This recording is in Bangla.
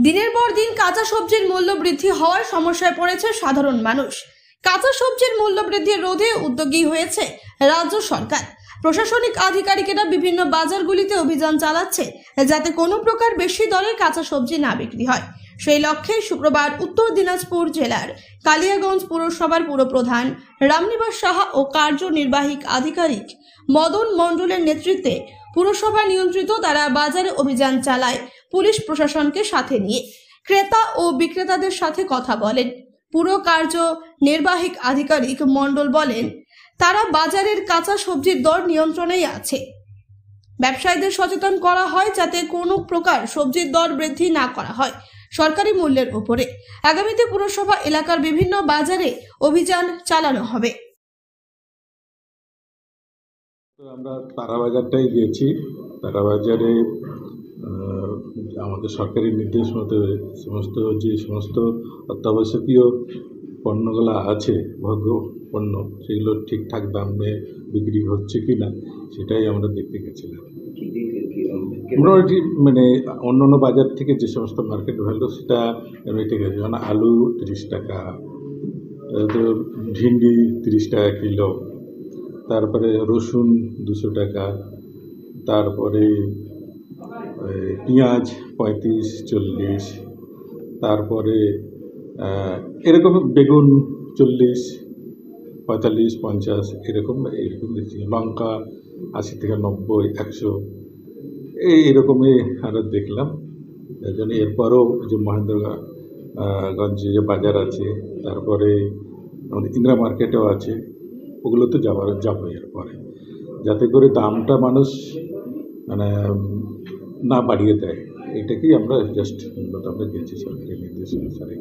দিনের পর দিন কাঁচা সবজির মূল্য বৃদ্ধি হওয়ার সমস্যায় পড়েছে সাধারণ মানুষ। কাঁচা সবজির মূল্য বৃদ্ধি রোধে উদ্যোগী হয়েছে রাজ্য সরকার। প্রশাসনিক আধিকারিকেরা বিভিন্ন বাজারগুলিতে অভিযান চালাচ্ছে যাতে কোনো প্রকার বেশি দরে কাঁচা সবজি না বিক্রি হয়। সেই লক্ষ্যে শুক্রবার উত্তর দিনাজপুর জেলার কালিয়াগঞ্জ পুরসভার পুরপ্রধান রামনিবাস সাহা ও কার্যনির্বাহী আধিকারিক মদন মণ্ডলের নেতৃত্বে পুরসভা নিয়ন্ত্রিত তারা বাজারে অভিযান চালায়। পুলিশ প্রশাসনকে সাথে নিয়ে ক্রেতা ও বিক্রেতাদের সাথে কথা বলেন। পুরো কার্যনির্বাহী আধিকারিক মণ্ডল বলেন, তারা বাজারের কাঁচা সবজির দর নিয়ন্ত্রণেই আছে। ব্যবসায়ীদের সচেতন করা হয় যাতে কোনো প্রকার সবজির দর বৃদ্ধি না করা হয় সরকারি মূল্যের উপরে। আগামীতে পুরসভা এলাকার বিভিন্ন বাজারে অভিযান চালানো হবে। আমরা তারাবাজারটাই গিয়েছি। তারাবাজারে আমাদের সরকারি নির্দেশ মতো সমস্ত অত্যাবশ্যকীয় পণ্যগুলো আছে, ভোগ্য পণ্য, সেগুলো ঠিকঠাক দামে বিক্রি হচ্ছে কি না সেটাই আমরা দেখতে গেছিলাম। মোটামুটি অন্য বাজার থেকে যে সমস্ত মার্কেট ভ্যালু সেটা ঠিক আছে। যেমন আলু 30 টাকা, তো ভিন্ডি 30 টাকা কিলো, তারপরে রসুন 200 টাকা, তারপরে পেঁয়াজ 35-40, তারপরে এরকম বেগুন 40, 45, 50 এরকম দেখছি। লঙ্কা 80 থেকে 90, 100 এইরকমই আরও দেখলাম। এই জন্য এরপরও যে মহেন্দ্রগঞ্জে যে বাজার আছে, তারপরে আমাদের ইন্দিরা মার্কেটেও আছে, ওগুলো তো যাবো এরপরে, যাতে করে দামটা মানুষ না বাড়িয়ে দেয়। এটাকেই আমরা জাস্ট আমরা গেছি সরকারি নির্দেশ অনুসারে।